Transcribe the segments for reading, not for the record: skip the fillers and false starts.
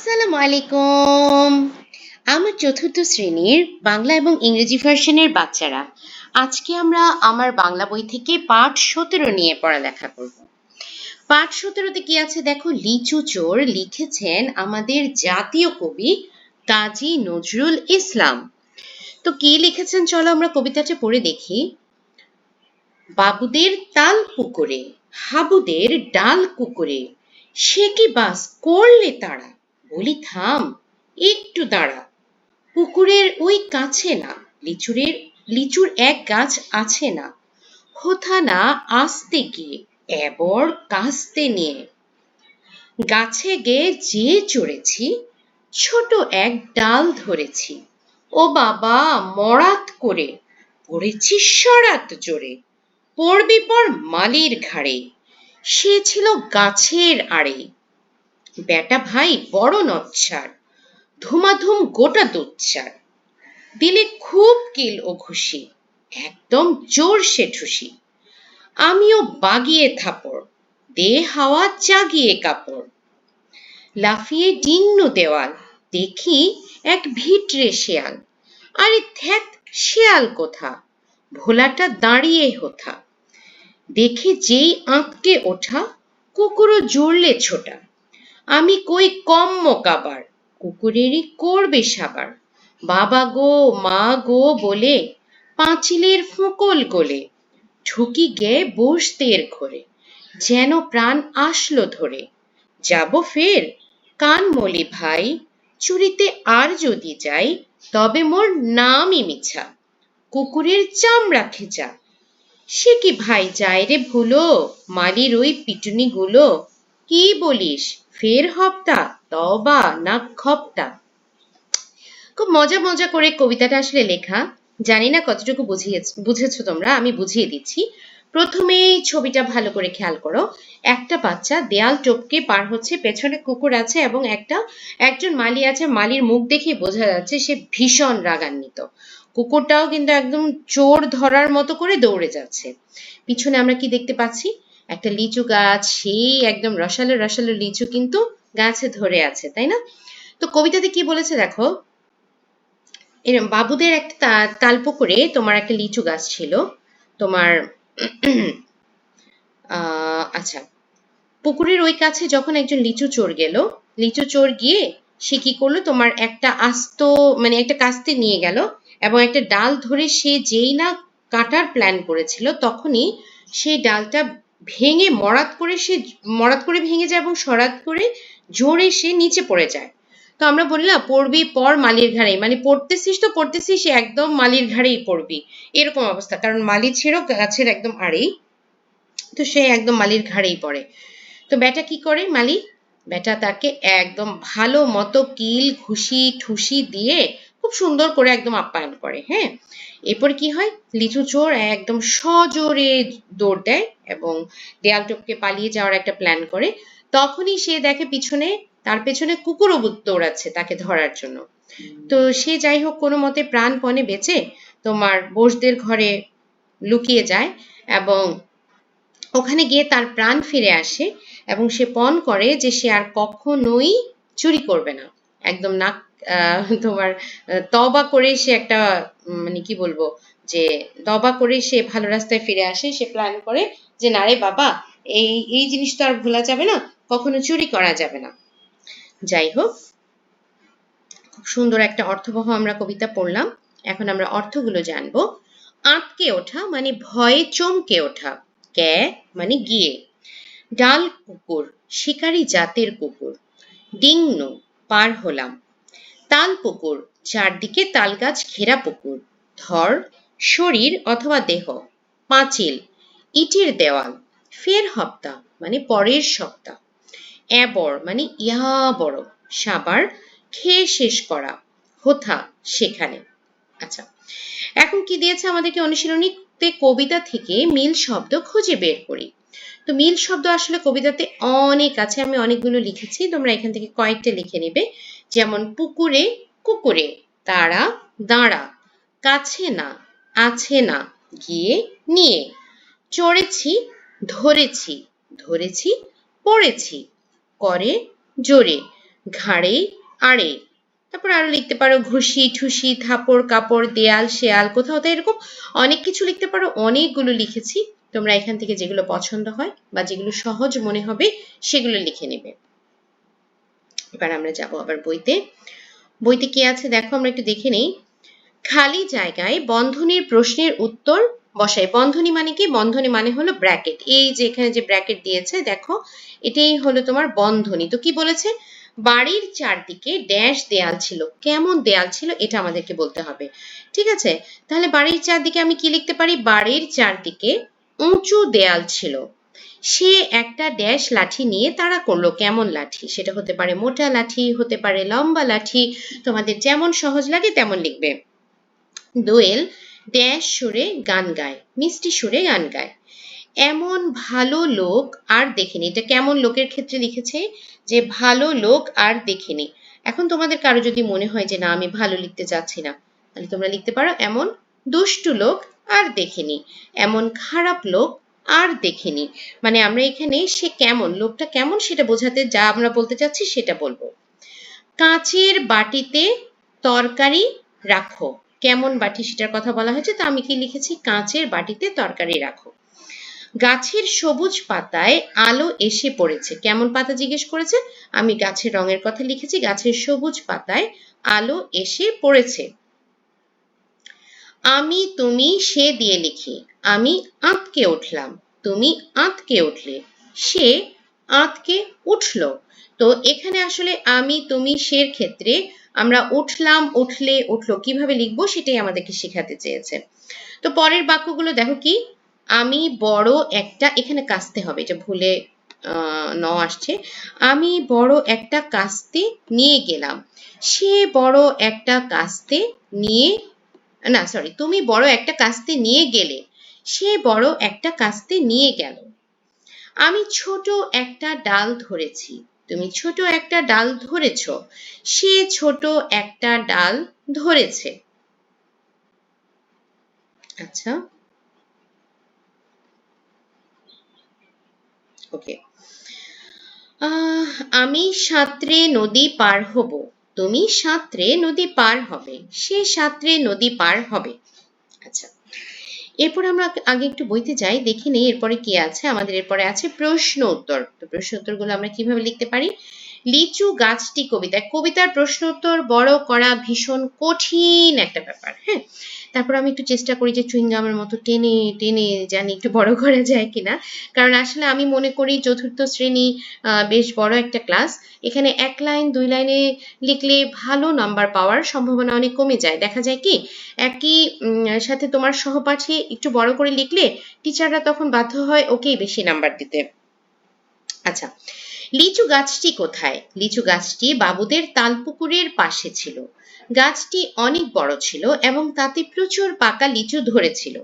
আসসালামু আলাইকুম। আমার চতুর্থ শ্রেণীর বাংলা এবং ইংরেজি ভার্সনের বাচ্চারা, আজকে আমরা আমার বাংলা বই থেকে পাঠ 17 নিয়ে পড়ালেখা করব। পাঠ 17তে কি আছে দেখো, লিচু চোর লিখেছেন আমাদের জাতীয় কবি কাজী নজরুল ইসলাম। তো কি লিখেছেন চলো আমরা কবিতাটা পড়ে দেখি। বাবুদের তাল পুকুরে, হাবুদের ডাল কুকুরে, সে কি বাস করলে তারা, বলি থাম একটু দাঁড়া। পুকুরের ওই কাছে না, লিচুর এক গাছ আছে না, হোথা না আসতে গিয়ে এবর কাস্তে নিয়ে। গাছে গিয়ে যে চড়েছি, ছোট এক ডাল ধরেছি, ও বাবা মরাত করে পড়েছি সরাত জোরে। পড়বি পর মালির ঘাড়ে, সে ছিল গাছের আড়ে। বেটা ভাই বড় নচ্ছার, ধুমাধুম গোটা দুচ্ছার, দিলে খুব কিল ও ঘুষি, একদম জোর সে ঠুসি। আমিও বাগিয়ে থাপড়, দে হাওয়া জাগিয়ে কাপড়। লাফিয়ে ডিঙ্গু দেওয়াল, দেখি এক ভিটরে শেয়াল। আরে ধ্যাত, শেয়াল কোথা, ভোলাটা দাঁড়িয়ে হোথা। দেখে যেই আঁতকে ওঠা, কুকুরও জুড়লে ছোটা। আমি কই কম মোকাবার, কুকুরেরই করবে সাবার। বাবা গো মা গো বলে পাঁচিলের ফোঁকল গোলে ঢুকি গে বসতের ঘরে, যেন প্রাণ আসলো ধরে। যাব ফের, কান মলি ভাই, চুরিতে আর যদি যাই, তবে মোর নামই মিছা, কুকুরের চামড়া খেচা। সে কি ভাই যায় রে ভুলো, মালির ওই পিটুনি গুলো, কি বলিস ফের হপ্তা, তবা না খপ্তা। খুব মজা মজা করে কবিতাটা আসলে লেখা, জানি না কতটুকু বুঝেছো তোমরা, আমি বুঝিয়ে দিচ্ছি। প্রথমেই ছবিটা ভালো করে খেয়াল করো। একটা বাচ্চা দেয়াল টপকে পার হচ্ছে, পেছনে কুকুর আছে এবং একজন মালি আছে, মালির মুখ দেখে বোঝা যাচ্ছে সে ভীষণ রাগান্বিত। কুকুরটাও কিন্তু একদম চোর ধরার মতো করে দৌড়ে যাচ্ছে। পিছনে আমরা কি দেখতে পাচ্ছি, একটা লিচু গাছ, সেই একদম রসালো রসালো লিচু কিন্তু গাছে ধরে আছে, তাই না? তো কবিতাতে কি বলেছে দেখো, এরম বাবুদের একটা তালপুকুরে তোমার একটা লিচু গাছ ছিল। তোমার আচ্ছা, পুকুরের ওই কাছে যখন একজন লিচু চোর গেল, লিচু চোর গিয়ে সে কি করলো, তোমার একটা আস্ত মানে একটা কাস্তে নিয়ে গেল এবং একটা ডাল ধরে সে যেই না কাটার প্ল্যান করেছিল, তখনই সেই ডালটা ভেঙে মরাত করে ভেঙে যায় এবং সরাত করে জোরে সে নিচে পড়ে যায়। তো আমরা বললাম পড়বি পর মালির ঘাড়ে, মানে পড়তেছিস একদম মালির ঘাড়েই পড়বি, এরকম অবস্থা, কারণ মালি ছিল গাছের একদম আড়েই। তো সে একদম মালির ঘাড়েই পড়ে। তো বেটা কি করে, মালি বেটা তাকে একদম ভালো মতো কিল ঘুষি ঠুসি দিয়ে খুব সুন্দর করে একদম আপ্যায়ন করে। হ্যাঁ, এরপর কি হয়, লিচু চোর একদম সজোরে দৌড় দেয় এবং দেয়াল টপকে পালিয়ে যাওয়ার একটা প্ল্যান করে। তখনই সে দেখে তার পেছনে কুকুরও দৌড়াচ্ছে তাকে ধরার জন্য। তো সে যাই হোক কোনো মতে প্রাণপণে বেঁচে তোমার বোসদের ঘরে লুকিয়ে যায় এবং ওখানে গিয়ে তার প্রাণ ফিরে আসে এবং সে পণ করে যে সে আর কখনোই চুরি করবে না। একদম নাক তোমার তওবা করে সে একটা মানে কি বলবো, যে তওবা করে সে ভালো রাস্তায় ফিরে আসে। সে প্ল্যান করে যে না রে বাবা, এই জিনিস তো আর ভোলা যাবে না, কখনো চুরি করা যাবে না। যাই হোক, খুব সুন্দর একটা অর্থবহ আমরা কবিতা পড়লাম। এখন আমরা অর্থগুলো জানবো। আঁতকে ওঠা মানে ভয়ে চমকে ওঠা, কে মানে গিয়ে, ডাল কুকুর শিকারী জাতের কুকুর, ডিঙ্গনো পার হলাম, তাল পুকুর চারদিকে তাল গাছ ঘেরা পুকুর, ধর শরীর অথবা দেহ, পাঁচিল ইটের দেওয়াল, ফের হপ্তা মানে পরের সপ্তাহ, এবর মানে ইয়া বড়, সাবার খেয়ে শেষ করা, হোথা সেখানে। আচ্ছা, এখন কি দিয়েছে আমাদেরকে, অনুশীলনীতে কবিতা থেকে মিল শব্দ খুঁজে বের করি। তো মিল শব্দ আসলে কবিতাতে অনেক আছে, আমি অনেকগুলো লিখেছি, তোমরা এখান থেকে কয়েকটা লিখে নেবে। যেমন পুকুরে কুকুরে, তারা দাঁড়া, কাছে না আছে না, গিয়ে নিয়ে, চড়েছি ধরেছি, ধরেছি পড়েছি, করে জোরে, ঘাড়ে আড়ে। তারপর আরো লিখতে পারো ঘুষি ঠুসি থাপড় কাপড় দেয়াল শেয়াল, কোথাও তো এরকম অনেক কিছু লিখতে পারো। অনেকগুলো লিখেছি, তোমরা এখান থেকে যেগুলো পছন্দ হয় বা যেগুলো সহজ মনে হবে সেগুলো লিখে নেবে। এবার আমরা যাব আবার বইতে। বইতে কি আছে দেখো, আমরা একটু দেখে নেই। খালি জায়গায় বন্ধনীর প্রশ্নের উত্তর বসাই। বন্ধনী মানে কি? বন্ধনী মানে হলো ব্র্যাকেট। এই যে এখানে যে ব্র্যাকেট দিয়েছে দেখো, এটাই হলো তোমার বন্ধনী। তো কি বলেছে? বাড়ির চারদিকে ড্যাশ দেয়াল ছিল। কেমন দেয়াল ছিল এটা আমাদেরকে বলতে হবে, ঠিক আছে? তাহলে বাড়ির চারদিকে আমি কি লিখতে পারি? বাড়ির চারদিকে উঁচু দেয়াল ছিল। সে একটা ড্যাশ লাঠি নিয়ে তাড়া করলো। কেমন লাঠি? সেটা হতে পারে মোটা লাঠি, হতে পারে লম্বা লাঠি, তোমাদের যেমন সহজ লাগে তেমন লিখবে। দোয়েল ড্যাশ সুরে গান গায়, মিষ্টি সুরে গান গায়। এমন ভালো লোক আর দেখিনি। এটা কেমন লোকের ক্ষেত্রে লিখেছে যে ভালো লোক আর দেখিনি। এখন তোমাদের কারো যদি মনে হয় যে না আমি ভালো লিখতে চাচ্ছি না, তাহলে তোমরা লিখতে পারো এমন দুষ্টু লোক আর দেখিনি, এমন খারাপ লোক আর দেখিনি। মানে আমরা এখানে সে কেমন, লোকটা কেমন সেটা বোঝাতে যা আমরা বলতে চাচ্ছি সেটা বলবো। কাঁচের বাটিতে তরকারি রাখো। কেমন বাটি সেটার কথা বলা হয়েছে, তো আমি কি লিখেছি? কাঁচের বাটিতে তরকারি রাখো। গাছের সবুজ পাতায় আলো এসে পড়েছে। কেমন পাতা জিজ্ঞেস করেছে? আমি গাছের রঙের কথা লিখেছি, গাছের সবুজ পাতায় আলো এসে পড়েছে। আমি তুমি সে দিয়ে লিখি। আমি আঁতকে উঠলাম, তুমি আঁতকে উঠলে, সে আঁতকে উঠল। তো এখানে আসলে আমি তুমি সের ক্ষেত্রে আমরা উঠলাম উঠলে উঠলো কিভাবে লিখবো সেটাই আমাদেরকে শেখাতে চেয়েছে। তো পরের বাক্যগুলো দেখো কি? আমি বড় একটা, এখানে কাস্তে হবে, এটা ভুলে ন আসছে। আমি বড় একটা কাস্তে নিয়ে গেলাম। সে বড় একটা কাস্তে নিয়ে, না সরি, তুমি বড় একটা কাস্তে নিয়ে গেলে, সে বড় একটা কাস্তে নিয়ে গেল। আমি ছোট একটা ডাল ধরেছি, তুমি ছোট একটা ডাল ধরেছ। সে ছোট একটা ডাল ধরেছে। আচ্ছা, ওকে। আমি সাঁতরে নদী পার হব, তুমি সাঁতরে নদী পার হবে। সে সাঁতরে নদী পার হবে। আচ্ছা, এরপর আমরা আগে একটু বইতে যাই, দেখে নেই এরপরে কি আছে আমাদের। এরপরে আছে প্রশ্ন উত্তর। তো প্রশ্ন উত্তরগুলো আমরা কিভাবে লিখতে পারি? লিচু গাছটি কবিতা। কবিতার প্রশ্ন উত্তর বড় করা ভীষণ কঠিন একটা ব্যাপার। হ্যাঁ, তারপর আমি একটু চেষ্টা করি যে চুইংগামের মতো টেনে টেনে জানি একটু বড় করা যায় কিনা, কারণ আসলে আমি মনে করি চতুর্থ শ্রেণী বেশ বড় একটা ক্লাস। এখানে এক লাইন দুই লাইনে লিখলে ভালো নাম্বার পাওয়ার সম্ভাবনা অনেক কমে যায়। দেখা যায় কি একই সাথে তোমার সহপাঠী একটু বড় করে লিখলে টিচাররা তখন বাধ্য হয় ওকেই বেশি নাম্বার দিতে। আচ্ছা, লিচু গাছটি কোথায়? লিচু গাছটি বাবুদের তালপুকুরের পাশে ছিল। গাছটি অনেক বড় ছিল এবং তাতে প্রচুর পাকা লিচু ধরেছিল।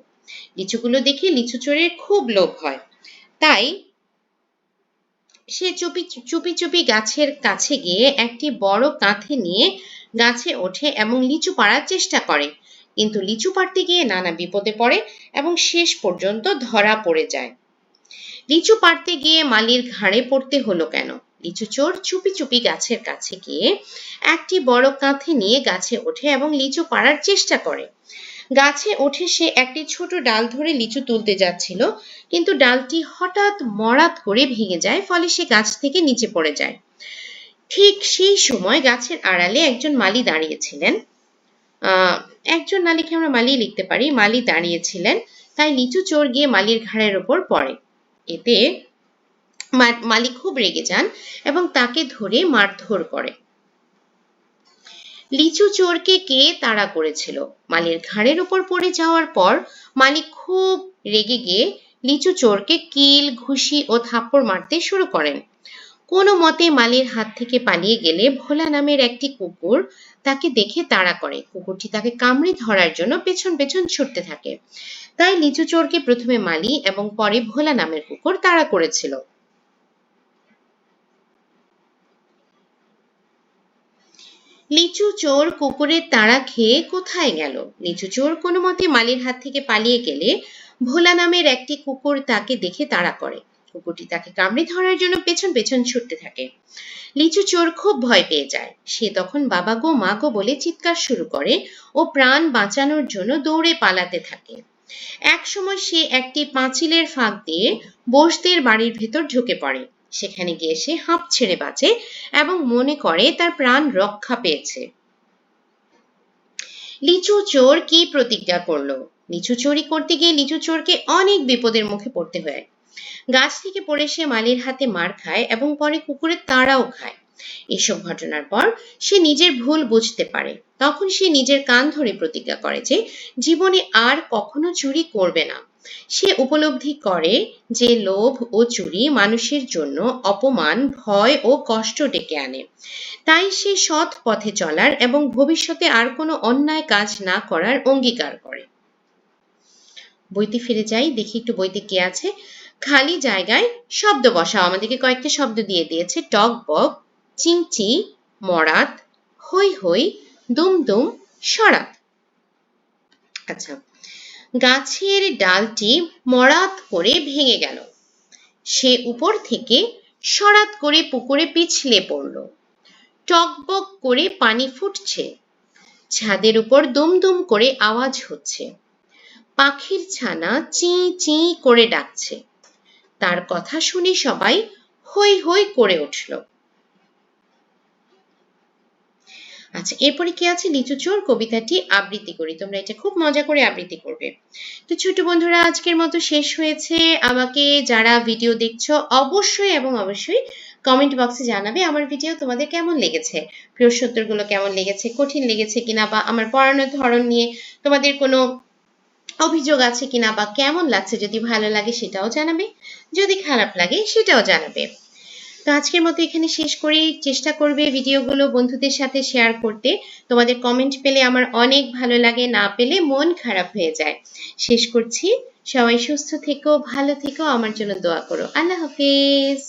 লিচুগুলো দেখে লিচু চোরের খুব লোভ হয়, তাই সে চুপি চুপি চুপি গাছের কাছে গিয়ে একটি বড় কাঁথি নিয়ে গাছে ওঠে এবং লিচু পাড়ার চেষ্টা করে। কিন্তু লিচু পাড়তে গিয়ে নানা বিপদে পড়ে এবং শেষ পর্যন্ত ধরা পড়ে যায়। লিচু পাড়তে গিয়ে মালির ঘাড়ে পড়তে হলো কেন? লিচু চোর চুপি চুপি গাছের কাছে গিয়ে একটি বড় কাঁথি নিয়ে গাছে ওঠে এবং লিচু পাড়ার চেষ্টা করে। গাছে ওঠে সে একটি ছোট ডাল ধরে লিচু তুলতে যাচ্ছিল, কিন্তু ডালটি হঠাৎ মরাত করে ভেঙে যায়, ফলে সে গাছ থেকে নিচে পড়ে যায়। ঠিক সেই সময় গাছের আড়ালে একজন মালি দাঁড়িয়েছিলেন। একজন না লিখে আমরা মালি লিখতে পারি। মালি দাঁড়িয়েছিলেন, তাই লিচু চোর গিয়ে মালির ঘাড়ের ওপর পড়ে। এতে মালি খুব রেগে যান এবং তাকে ধরে মারধর করে। লিচু চোরকে কে তাড়া করেছিল? মালির ঘাড়ের উপর পড়ে যাওয়ার পর মালিক খুব রেগে গিয়ে লিচু চোরকে কিল ঘুষি ও থাপ্পড় মারতে শুরু করেন। কোনো মতে মালির হাত থেকে পালিয়ে গেলে ভোলা নামের একটি কুকুর তাকে দেখে তাড়া করে। কুকুরটি তাকে কামড়ে ধরার জন্য পেছন পেছন ছুটতে থাকে। তাই লিচু চোরকে প্রথমে মালি এবং পরে ভোলা নামের কুকুর তাড়া করেছিল। লিচু চোর কুকুরের তাড়া খেয়ে কোথায় গেল? লিচু চোর কোনো মতে মালির হাত থেকে পালিয়ে গেলে ভোলা নামের একটি কুকুর তাকে দেখে তাড়া করে। কুকুরটি তাকে কামড়ে ধরার জন্য পেছন পেছন ছুটতে থাকে। লিচু চোর খুব ভয় পেয়ে যায়। সে তখন বাবা গো মা গো বলে চিৎকার শুরু করে ও প্রাণ বাঁচানোর জন্য দৌড়ে পালাতে থাকে। এক সময় সে একটি পাঁচিলের ফাঁক দিয়ে বোসদের বাড়ির ভেতর ঢুকে পড়ে। সেখানে গিয়ে সে হাঁপ ছেড়ে বাঁচে এবং মনে করে তার প্রাণ রক্ষা পেয়েছে। লিচু চোর কি প্রতিজ্ঞা করলো? লিচু চুরি করতে গিয়ে লিচু চোরকে অনেক বিপদের মুখে পড়তে হয়। গাছ থেকে পড়ে সে মালির হাতে মার খায় এবং পরে কুকুরের তাড়াও খায়। এসব ঘটনার পর সে নিজের ভুল বুঝতে পারে। তখন সে নিজের কান ধরে প্রতিজ্ঞা করে যে জীবনে আর কখনো চুরি করবে না। সে উপলব্ধি করে যে লোভ ও চুরি মানুষের জন্য অপমান, ভয় ও কষ্ট ডেকে আনে। তাই সে সৎ পথে চলার এবং ভবিষ্যতে আর কোনো অন্যায় কাজ না করার অঙ্গীকার করে। বইতে ফিরে যাই, দেখি একটু বইতে কি আছে। খালি জায়গায় শব্দ বসাও। আমাদেরকে কয়েকটা শব্দ দিয়ে দিয়েছে। টক বক, চিংচি, মরাত, হই হই, দুমদুম, সরাত। আচ্ছা, গাছের ডালটি মরাত করে ভেঙে গেল। সে উপর থেকে সরাত করে পুকুরে পিছলে পড়ল। টকবক করে পানি ফুটছে। ছাদের উপর দুমদুম করে আওয়াজ হচ্ছে। পাখির ছানা চি চি করে ডাকছে। তার কথা শুনে সবাই হই হই করে উঠল। আচ্ছা, এরপরে কি আছে? লিচু চোর কবিতাটি আবৃত্তি করি। তোমরা এটা খুব মজা করে আবৃত্তি করবে। তো ছোট বন্ধুরা, আজকের মতো শেষ হয়েছে। আমাকে যারা ভিডিও দেখছো অবশ্যই এবং অবশ্যই কমেন্ট বক্সে জানাবে আমার ভিডিও তোমাদের কেমন লেগেছে। প্রশ্নোত্তরগুলো কেমন লেগেছে, কঠিন লেগেছে কিনা, বা আমার পড়ানোর ধরন নিয়ে তোমাদের কোনো অভিযোগ আছে কিনা, বা কেমন লাগছে। যদি ভালো লাগে সেটাও জানাবে, যদি খারাপ লাগে সেটাও জানাবে। তো আজকের মতো এখানে শেষ করি। চেষ্টা করবে ভিডিওগুলো বন্ধুদের সাথে শেয়ার করতে। তোমাদের কমেন্ট পেলে আমার অনেক ভালো লাগে, না পেলে মন খারাপ হয়ে যায়। শেষ করছি। সবাই সুস্থ থেকো, ভালো থেকো, আমার জন্য দোয়া করো। আল্লাহ হাফেজ।